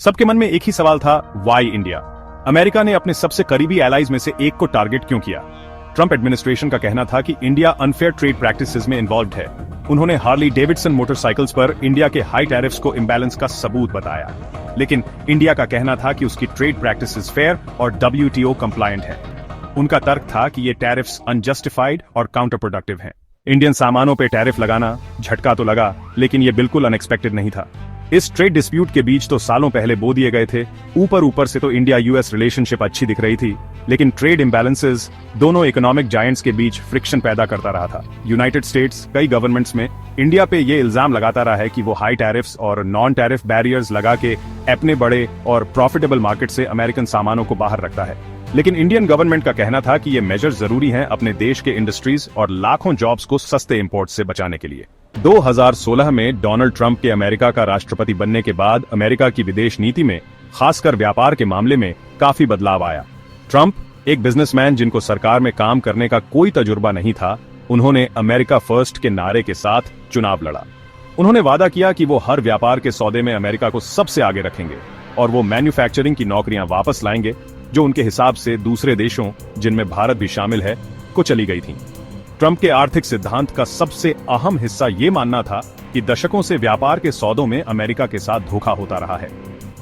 सबके मन में एक ही सवाल था, वाई इंडिया? अमेरिका ने अपने सबसे करीबी एलाइज में से एक को टारगेट क्यों किया? ट्रंप एडमिनिस्ट्रेशन का कहना था कि इंडिया अनफेयर ट्रेड प्रैक्टिसेस में इन्वॉल्व्ड है। उन्होंने हार्ली डेविडसन मोटरसाइकिल्स पर इंडिया के हाई टैरिफ्स को इम्बैलेंस का सबूत बताया। लेकिन इंडिया का कहना था कि उसकी ट्रेड प्रैक्टिसेस फेयर और WTO कंप्लायंट है। उनका तर्क था कि ये टैरिफ्स अनजस्टिफाइड और काउंटर प्रोडक्टिव हैं। इंडियन सामानों पे टैरिफ लगाना झटका तो लगा, लेकिन ये बिल्कुल अनएक्सपेक्टेड नहीं था। इस ट्रेड डिस्प्यूट के बीच तो सालों पहले बो दिए गए थे। ऊपर से तो इंडिया यूएस रिलेशनशिप अच्छी दिख रही थी, लेकिन ट्रेड इम्बैलेंसेस दोनों इकोनॉमिक जायंट्स के बीच फ्रिक्शन पैदा करता रहा था। यूनाइटेड स्टेट्स कई गवर्नमेंट्स में इंडिया पे ये इल्जाम लगाता रहा है कि वो हाई टैरिफ्स और नॉन टैरिफ बैरियर्स लगा के अपने बड़े और प्रॉफिटेबल मार्केट से अमेरिकन सामानों को बाहर रखता है। लेकिन इंडियन गवर्नमेंट का कहना था कि ये मेजर्स जरूरी हैं अपने देश के इंडस्ट्रीज और लाखों जॉब्स को सस्ते इंपोर्ट से बचाने के लिए। 2016 में डोनाल्ड ट्रंप के अमेरिका का राष्ट्रपति बनने के बाद अमेरिका की विदेश नीति में, खासकर व्यापार के मामले में, काफी बदलाव आया। ट्रंप, एक बिजनेसमैन जिनको सरकार में काम करने का कोई तजुर्बा नहीं था, उन्होंने अमेरिका फर्स्ट के नारे के साथ चुनाव लड़ा। उन्होंने वादा किया कि वो हर व्यापार के सौदे में अमेरिका को सबसे आगे रखेंगे और वो मैन्युफैक्चरिंग की नौकरियां वापस लाएंगे जो उनके हिसाब से दूसरे देशों, जिनमें भारत भी शामिल है, को चली गई थी। ट्रंप के आर्थिक सिद्धांत का सबसे अहम हिस्सा ये मानना था कि दशकों से व्यापार के सौदों में अमेरिका के साथ धोखा होता रहा है।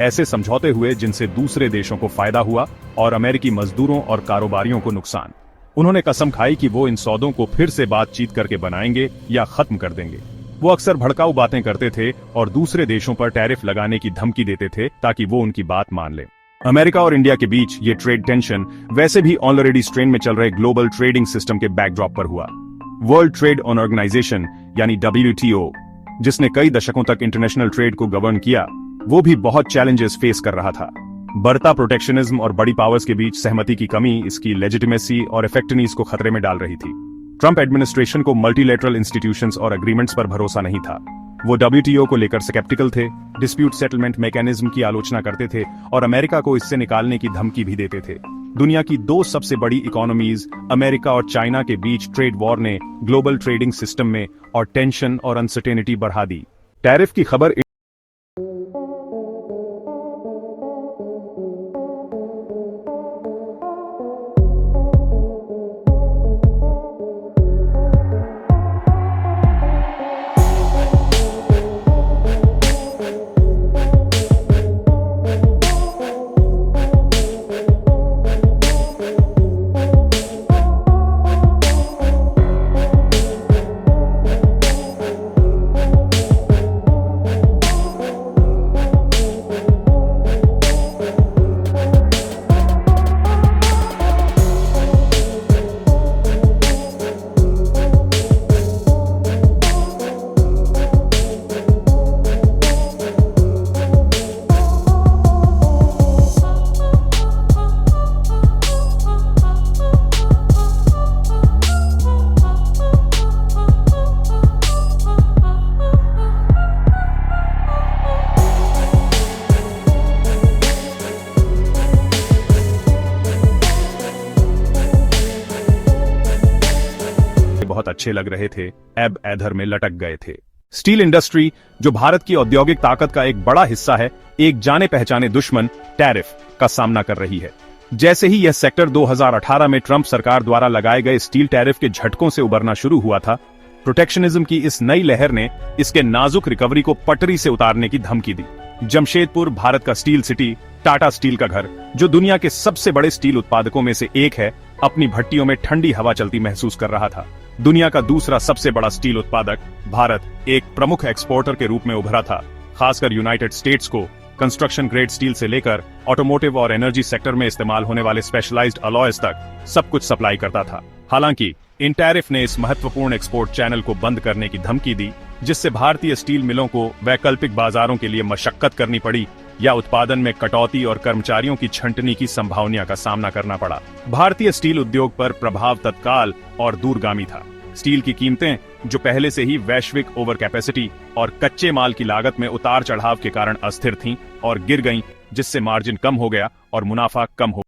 ऐसे समझौते हुए जिनसे दूसरे देशों को फायदा हुआ और अमेरिकी मजदूरों और कारोबारियों को नुकसान। उन्होंने कसम खाई कि वो इन सौदों को फिर से बातचीत करके बनाएंगे या खत्म कर देंगे। वो अक्सर भड़काऊ बातें करते थे और दूसरे देशों पर टैरिफ लगाने की धमकी देते थे ताकि वो उनकी बात मान ले। अमेरिका और इंडिया के बीच ये ट्रेड टेंशन वैसे भी ऑलरेडी स्ट्रेन में चल रहे ग्लोबल ट्रेडिंग सिस्टम के बैकड्रॉप पर हुआ। वर्ल्ड ट्रेड ऑर्गेनाइजेशन यानी WTO, जिसने कई दशकों तक इंटरनेशनल ट्रेड को गवर्न किया, वो भी बहुत चैलेंजेस फेस कर रहा था। बढ़ता प्रोटेक्शनिज्म और बड़ी पावर्स के बीच सहमति की कमी इसकी लेजिटिमेसी और इफेक्टिवनेस को खतरे में डाल रही थी। ट्रंप एडमिनिस्ट्रेशन को मल्टीलेटरल इंस्टीट्यूशंस और एग्रीमेंट्स पर भरोसा नहीं था। वो WTO को लेकर स्केप्टिकल थे, डिस्प्यूट सेटलमेंट मैकेनिज्म की आलोचना करते थे और अमेरिका को इससे निकालने की धमकी भी देते थे। दुनिया की दो सबसे बड़ी इकोनॉमीज अमेरिका और चाइना के बीच ट्रेड वॉर ने ग्लोबल ट्रेडिंग सिस्टम में और टेंशन और अनसर्टेनिटी बढ़ा दी। टैरिफ की खबर बहुत अच्छे लग रहे थे, अब एधर में लटक गए थे। स्टील इंडस्ट्री, जो भारत की औद्योगिक ताकत का एक बड़ा हिस्सा है, एक जाने पहचाने दुश्मन टैरिफ का सामना कर रही है। जैसे ही यह सेक्टर 2018 में ट्रंप सरकार द्वारा लगाए गए स्टील टैरिफ के झटकों से उबरना शुरू हुआ था, प्रोटेक्शनिज्म की इस नई लहर ने इसके नाजुक रिकवरी को पटरी से उतारने की धमकी दी। जमशेदपुर, भारत का स्टील सिटी, टाटा स्टील का घर, जो दुनिया के सबसे बड़े स्टील उत्पादकों में से एक है, अपनी भट्टियों में ठंडी हवा चलती महसूस कर रहा था। दुनिया का दूसरा सबसे बड़ा स्टील उत्पादक भारत एक प्रमुख एक्सपोर्टर के रूप में उभरा था। खासकर यूनाइटेड स्टेट्स को कंस्ट्रक्शन ग्रेड स्टील से लेकर ऑटोमोटिव और एनर्जी सेक्टर में इस्तेमाल होने वाले स्पेशलाइज्ड अलॉयज तक सब कुछ सप्लाई करता था। हालांकि इन टैरिफ ने इस महत्वपूर्ण एक्सपोर्ट चैनल को बंद करने की धमकी दी, जिससे भारतीय स्टील मिलों को वैकल्पिक बाजारों के लिए मशक्कत करनी पड़ी या उत्पादन में कटौती और कर्मचारियों की छंटनी की संभावना का सामना करना पड़ा। भारतीय स्टील उद्योग पर प्रभाव तत्काल और दूरगामी था। स्टील की कीमतें, जो पहले से ही वैश्विक ओवर कैपेसिटी और कच्चे माल की लागत में उतार चढ़ाव के कारण अस्थिर थीं और गिर गईं, जिससे मार्जिन कम हो गया और मुनाफा कम हो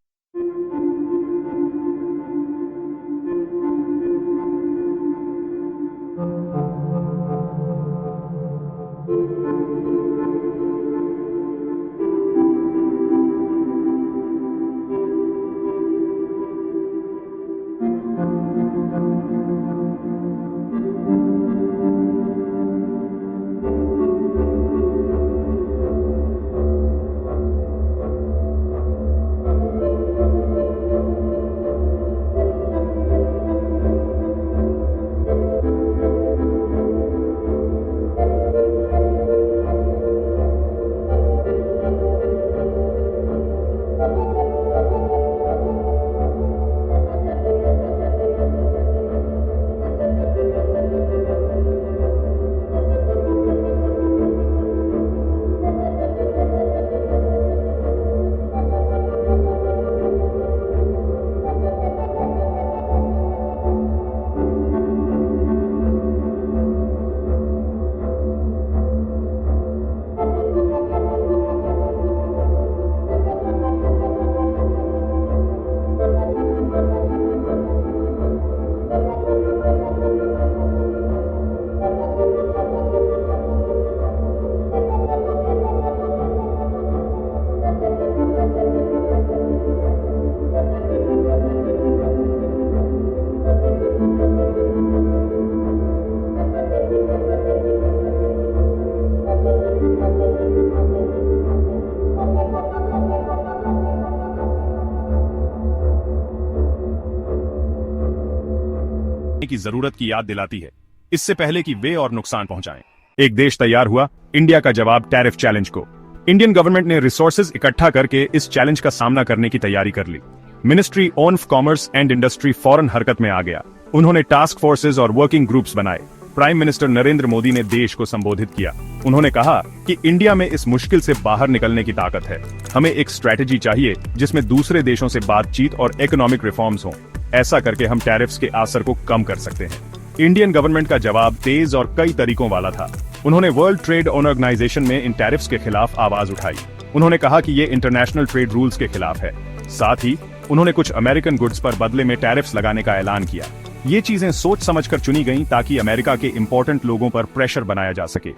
की जरूरत की याद दिलाती है, इससे पहले कि वे और नुकसान पहुंचाएं। एक देश तैयार हुआ, इंडिया का जवाब टैरिफ चैलेंज को। इंडियन गवर्नमेंट ने रिसोर्सेज इकट्ठा करके इस चैलेंज का सामना करने की तैयारी कर ली। Ministry of commerce and industry फौरन हरकत में आ गया। उन्होंने टास्क फोर्सेज और वर्किंग ग्रुप्स बनाए। प्राइम मिनिस्टर नरेंद्र मोदी ने देश को संबोधित किया। उन्होंने कहा कि इंडिया में इस मुश्किल से बाहर निकलने की ताकत है। हमें एक स्ट्रेटेजी चाहिए जिसमें दूसरे देशों से बातचीत और इकोनॉमिक रिफॉर्म्स हों। ऐसा करके हम टैरिफ्स के असर को कम कर सकते हैं। इंडियन गवर्नमेंट का जवाब तेज और कई तरीकों वाला था। उन्होंने वर्ल्ड ट्रेड ऑर्गेनाइजेशन में इन टैरिफ्स के खिलाफ आवाज उठाई। उन्होंने कहा कि ये इंटरनेशनल ट्रेड रूल्स के खिलाफ है। साथ ही उन्होंने कुछ अमेरिकन गुड्स पर बदले में टैरिफ्स लगाने का ऐलान किया। ये चीजें सोच समझकर चुनी गईं ताकि अमेरिका के इंपॉर्टेंट लोगों पर प्रेशर बनाया जा सके।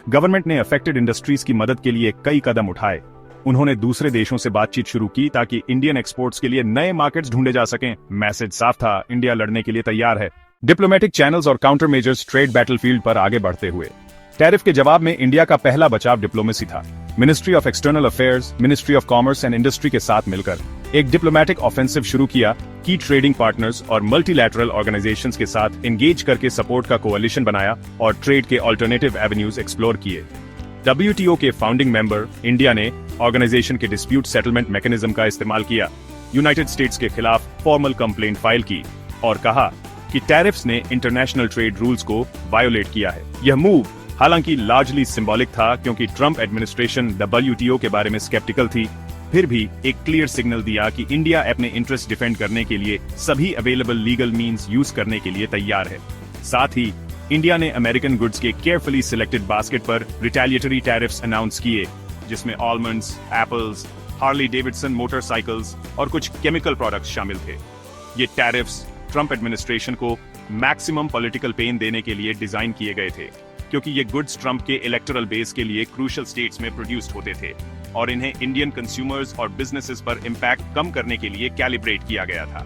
गवर्नमेंट ने अफेक्टेड इंडस्ट्रीज की मदद के लिए कई कदम उठाए। उन्होंने दूसरे देशों से बातचीत शुरू की ताकि इंडियन एक्सपोर्ट्स के लिए नए मार्केट्स ढूंढे जा सकें। मैसेज साफ था, इंडिया लड़ने के लिए तैयार है। डिप्लोमेटिक चैनल्स और काउंटर मेजर्स ट्रेड बैटलफील्ड पर आगे बढ़ते हुए। टैरिफ के जवाब में इंडिया का पहला बचाव डिप्लोमेसी था। Ministry of external affairs, ministry of commerce and industry के साथ मिलकर एक डिप्लोमेटिक ऑफेंसिव शुरू किया। की ट्रेडिंग पार्टनर्स और मल्टीलैटरल ऑर्गेनाइजेशंस के साथ एंगेज करके सपोर्ट का कोalition बनाया और ट्रेड के अल्टरनेटिव एवेन्यूज एक्सप्लोर किए। WTO के फाउंडिंग मेंबर इंडिया ने ऑर्गेनाइजेशन के डिस्प्यूट सेटलमेंट मैकेनिज्म का इस्तेमाल किया। यूनाइटेड स्टेट्स के खिलाफ फॉर्मल कंप्लेंट फाइल की और कहा कि टैरिफ्स ने इंटरनेशनल ट्रेड रूल्स को वायोलेट किया है। यह मूव हालांकि लार्जली सिंबॉलिक था क्योंकि ट्रंप एडमिनिस्ट्रेशन WTO के बारे में स्केप्टिकल थी, फिर भी एक क्लियर सिग्नल दिया कि इंडिया अपने इंटरेस्ट डिफेंड करने के लिए सभी अवेलेबल लीगल मींस यूज करने के लिए तैयार है। साथ ही इंडिया ने अमेरिकन गुड्स के केयरफुली सिलेक्टेड बास्केट पर रिटेलिएटरी टैरिफ्स अनाउंस किए, जिसमें almonds, apples, Harley Davidson motorcycles और कुछ केमिकल प्रोडक्ट्स शामिल थे। ये टैरिफ्स ट्रंप एडमिनिस्ट्रेशन को मैक्सिमम पॉलिटिकल पेन देने के लिए डिजाइन किए गए थे, क्योंकि ये गुड्स ट्रंप के इलेक्टोरल बेस के लिए क्रूशियल स्टेट्स में प्रोड्यूस्ड होते थे और इन्हें इंडियन कंज्यूमर्स और बिजनेसेस पर इंपैक्ट कम करने के लिए कैलिब्रेट किया गया था।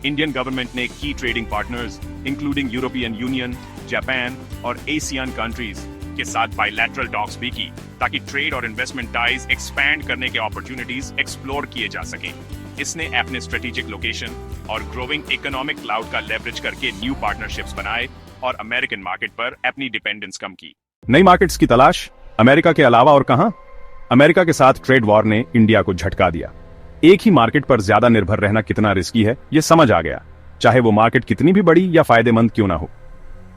इंडियन गवर्नमेंट ने की trading partners including European union, Japan और एशियन कंट्रीज के साथ बायलैटरल टॉक्स भी की ताकि ट्रेड और इन्वेस्टमेंट टाइज एक्सपैंड करने के अपॉर्चुनिटीज एक्सप्लोर किए जा सकें। इसने अपने स्ट्रेटेजिक लोकेशन और ग्रोइंग इकोनॉमिक क्लाउड का लेवरेज करके न्यू पार्टनरशिप्स बनाए और अमेरिकन मार्केट पर अपनी डिपेंडेंस कम की। नई मार्केट्स की तलाश अमेरिका के अलावा और कहां? अमेरिका के साथ ट्रेड वॉर ने इंडिया को झटका दिया। एक ही मार्केट पर ज्यादा निर्भर रहना कितना रिस्की है, यह समझ आ गया, चाहे वो मार्केट कितनी भी बड़ी या फायदेमंद क्यों ना हो।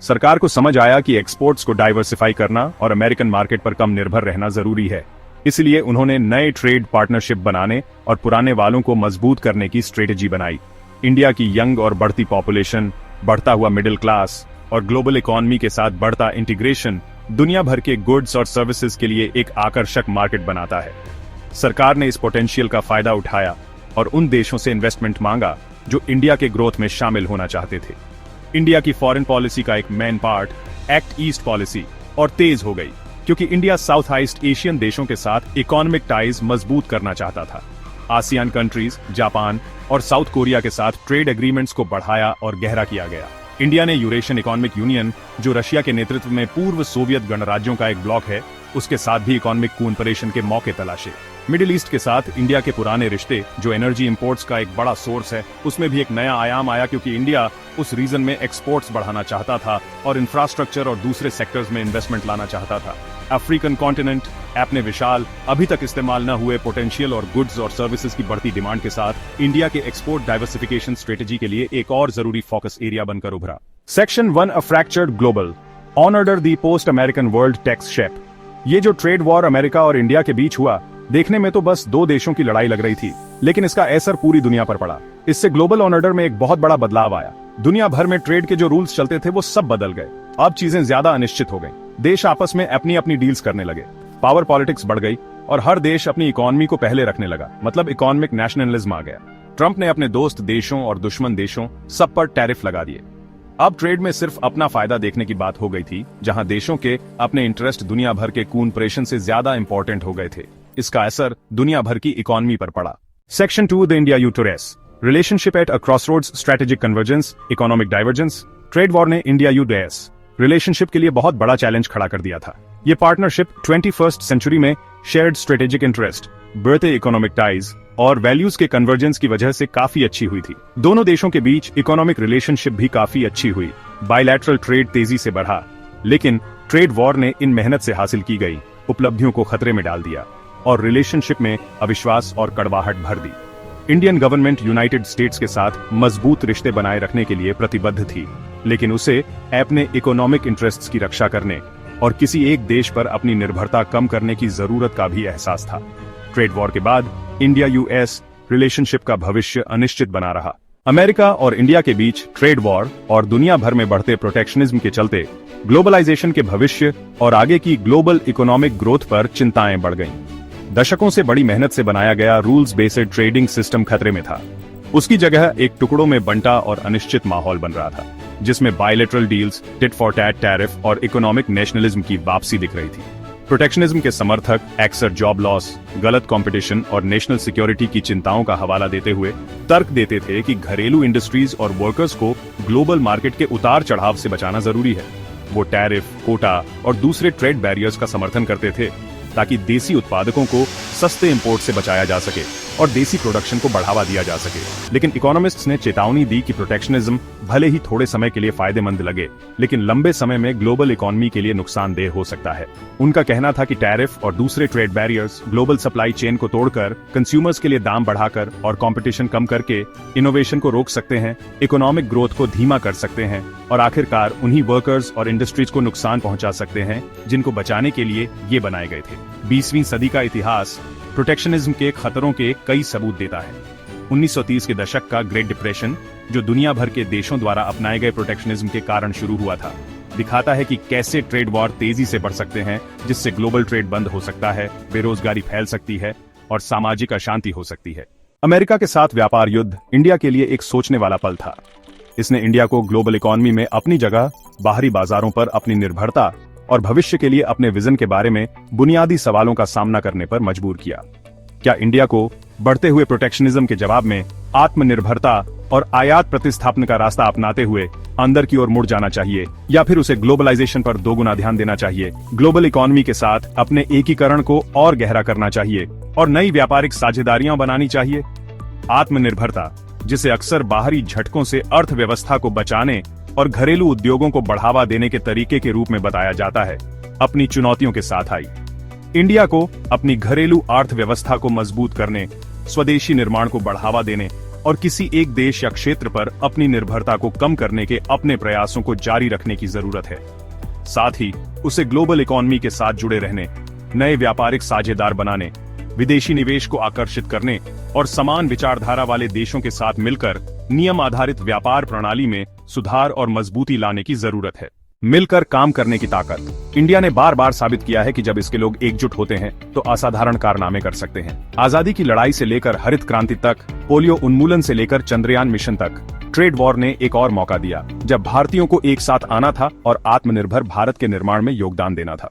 सरकार को समझ आया कि एक्सपोर्ट्स को डाइवर्सिफाई करना और अमेरिकन मार्केट पर कम निर्भर रहना जरूरी है। इसलिए उन्होंने नए ट्रेड पार्टनरशिप बनाने और पुराने वालों को मजबूत करने की स्ट्रेटेजी बनाई। इंडिया की यंग और बढ़ती पॉपुलेशन, बढ़ता हुआ मिडिल क्लास और ग्लोबल इकोनॉमी के साथ बढ़ता इंटीग्रेशन दुनिया भर के गुड्स और सर्विसेज के लिए एक आकर्षक मार्केट बनाता है। सरकार ने इस पोटेंशियल का फायदा उठाया और उन देशों से इन्वेस्टमेंट मांगा जो इंडिया के ग्रोथ में शामिल होना चाहते थे। इंडिया की फॉरेन पॉलिसी का एक main part act east policy और तेज हो गई, क्योंकि इंडिया साउथ ईस्ट एशियन देशों के साथ इकोनॉमिक टाइज मजबूत करना चाहता था। आसियान कंट्रीज, जापान और साउथ कोरिया के साथ ट्रेड एग्रीमेंट्स को बढ़ाया और गहरा किया गया। इंडिया ने यूरेशियन इकोनॉमिक यूनियन, जो रशिया के नेतृत्व में पूर्व सोवियत गणराज्यों का एक ब्लॉक है, उसके साथ भी इकोनॉमिक कोऑपरेशन के मौके तलाशे। मिडिल ईस्ट के साथ इंडिया के पुराने रिश्ते, जो एनर्जी इंपोर्ट्स का एक बड़ा सोर्स है, उसमें भी एक नया आयाम आया, क्योंकि इंडिया उस रीजन में एक्सपोर्ट्स बढ़ाना चाहता था और इंफ्रास्ट्रक्चर और दूसरे सेक्टर्स में इन्वेस्टमेंट लाना चाहता था। अफ्रीकन कॉन्टिनेंट अपने विशाल, अभी तक इस्तेमाल न हुए पोटेंशियल और गुड्स और सर्विसेज की बढ़ती डिमांड के साथ इंडिया के एक्सपोर्ट डाइवर्सिफिकेशन स्ट्रेटेजी के लिए एक और जरूरी फोकस एरिया बनकर उभरा। Section 1 a fractured global on order the post American world tax shape. ये जो ट्रेड वॉर अमेरिका और इंडिया के बीच हुआ, देखने में तो बस दो देशों की लड़ाई लग रही थी, लेकिन इसका असर पूरी दुनिया पर पड़ा। इससे ग्लोबल ऑर्डर में एक बहुत बड़ा बदलाव आया। दुनिया भर में ट्रेड के जो रूल्स चलते थे वो सब बदल गए। अब चीजें ज्यादा अनिश्चित हो गई। देश आपस में अपनी अपनी डील्स करने लगे, पावर पॉलिटिक्स बढ़ गई और हर देश अपनी इकोनॉमी को पहले रखने लगा, मतलब इकोनॉमिक नेशनलिज्म आ गया। ट्रंप ने अपने दोस्त देशों और दुश्मन देशों सब पर टैरिफ लगा दिए। अब ट्रेड में सिर्फ अपना फायदा देखने की बात हो गई थी, जहां देशों के अपने इंटरेस्ट दुनिया भर के कोऑपरेशन से ज्यादा इंपॉर्टेंट हो गए थे। इसका असर दुनिया भर की इकोनॉमी पर पड़ा। Section 2 the India US relationship at a crossroads, strategic convergence, economic divergence. Trade war ने इंडिया यूएस रिलेशनशिप के लिए बहुत बड़ा चैलेंज खड़ा कर दिया था। ये पार्टनरशिप 21st सेंचुरी में शेयर्ड स्ट्रेटेजिक इंटरेस्ट, बढ़ते इकोनॉमिक टाइज और वैल्यूज के कन्वर्जेंस की वजह से काफी अच्छी हुई थी। दोनों देशों के बीच इकोनॉमिक रिलेशनशिप भी काफी अच्छी हुई, बायलैटरल ट्रेड तेजी से बढ़ा। लेकिन ट्रेड वॉर ने इन मेहनत से हासिल की गई उपलब्धियों को खतरे में डाल दिया और रिलेशनशिप में अविश्वास और कड़वाहट भर दी। इंडियन गवर्नमेंट यूनाइटेड स्टेट्स के साथ मजबूत रिश्ते बनाए रखने के लिए प्रतिबद्ध थी, लेकिन उसे अपने इकोनॉमिक इंटरेस्ट्स की रक्षा करने और किसी एक देश पर अपनी निर्भरता कम करने की जरूरत का भी एहसास था। ट्रेड वॉर के बाद इंडिया यूएस रिलेशनशिप का भविष्य अनिश्चित बना रहा। अमेरिका और इंडिया के बीच ट्रेड वॉर और दुनिया भर में बढ़ते प्रोटेक्शनिज्म के चलते ग्लोबलाइजेशन के भविष्य और आगे की ग्लोबल इकोनॉमिक ग्रोथ पर चिंताएं बढ़ गईं। दशकों से बड़ी मेहनत से बनाया गया रूल्स बेस्ड ट्रेडिंग सिस्टम खतरे में था। उसकी जगह एक टुकड़ों में बंटा और अनिश्चित माहौल बन रहा था, जिसमें bilateral deals, tit for tat tariff और इकोनॉमिक नेशनलिज्म की वापसी दिख रही थी। प्रोटेक्शनिज्म के समर्थक अक्सर जॉब लॉस, गलत कंपटीशन और नेशनल सिक्योरिटी की चिंताओं का हवाला देते हुए तर्क देते थे कि घरेलू इंडस्ट्रीज और वर्कर्स को ग्लोबल मार्केट के उतार चढ़ाव से बचाना जरूरी है। वो टैरिफ, कोटा और दूसरे ट्रेड बैरियर्स का समर्थन करते थे ताकि देसी उत्पादकों को सस्ते इंपोर्ट से बचाया जा सके और देसी प्रोडक्शन को बढ़ावा दिया जा सके। लेकिन इकोनॉमिस्ट्स ने चेतावनी दी कि प्रोटेक्शनिज्म भले ही थोड़े समय के लिए फायदेमंद लगे, लेकिन लंबे समय में ग्लोबल इकोनॉमी के लिए नुकसानदेह हो सकता है। उनका कहना था कि टैरिफ और दूसरे trade barriers global supply chain को तोड़कर, कंज्यूमर्स के लिए दाम बढ़ाकर और कंपटीशन कम करके इनोवेशन को रोक सकते हैं, इकोनॉमिक ग्रोथ को धीमा कर सकते हैं और आखिरकार उन्हीं वर्कर्स और इंडस्ट्रीज को नुकसान पहुंचा सकते हैं जिनको बचाने के लिए ये बनाए गए थे। 20वीं सदी का इतिहास प्रोटेक्शनिज्म के खतरों के कई सबूत देता है। 1930 के दशक का ग्रेट डिप्रेशन, जो दुनिया भर के देशों द्वारा अपनाए गए प्रोटेक्शनिज्म के कारण शुरू हुआ था, दिखाता है कि कैसे ट्रेड वॉर तेजी से बढ़ सकते हैं, जिससे ग्लोबल ट्रेड बंद हो सकता है, बेरोजगारी फैल सकती है और सामाजिक अशांति हो सकती है। अमेरिका के साथ व्यापार युद्ध इंडिया के लिए एक सोचने वाला पल था। इसने इंडिया को ग्लोबल इकोनॉमी में अपनी जगह, बाहरी बाजारों पर अपनी निर्भरता और भविष्य के लिए अपने विजन के बारे में बुनियादी सवालों का सामना करने पर मजबूर किया। क्या इंडिया को बढ़ते हुए प्रोटेक्शनिज्म के जवाब में आत्मनिर्भरता और आयात प्रतिस्थापन का रास्ता अपनाते हुए अंदर की ओर मुड़ जाना चाहिए, या फिर उसे ग्लोबलाइजेशन पर दोगुना ध्यान देना चाहिए, ग्लोबल इकोनॉमी के साथ अपने एकीकरण को और गहरा करना चाहिए और नई व्यापारिक साझेदारियां बनानी चाहिए? आत्मनिर्भरता, जिसे अक्सर बाहरी झटकों से अर्थव्यवस्था को बचाने और घरेलू उद्योगों को बढ़ावा देने के तरीके के रूप में बताया जाता है, अपनी चुनौतियों के साथ आई। इंडिया को अपनी घरेलू अर्थव्यवस्था को मजबूत करने, स्वदेशी निर्माण को बढ़ावा देने और किसी एक देश या क्षेत्र पर अपनी निर्भरता को कम करने के अपने प्रयासों को जारी रखने की जरूरत है। साथ ही उसे ग्लोबल इकोनॉमी के साथ जुड़े रहने, नए व्यापारिक साझेदार बनाने, विदेशी निवेश को आकर्षित करने और समान विचारधारा वाले देशों के साथ मिलकर नियम आधारित व्यापार प्रणाली में सुधार और मजबूती लाने की जरूरत है। मिलकर काम करने की ताकत। इंडिया ने बार बार साबित किया है कि जब इसके लोग एकजुट होते हैं तो असाधारण कारनामे कर सकते हैं। आजादी की लड़ाई से लेकर हरित क्रांति तक, पोलियो उन्मूलन से लेकर चंद्रयान मिशन तक, ट्रेड वॉर ने एक और मौका दिया जब भारतीयों को एक साथ आना था और आत्मनिर्भर भारत के निर्माण में योगदान देना था।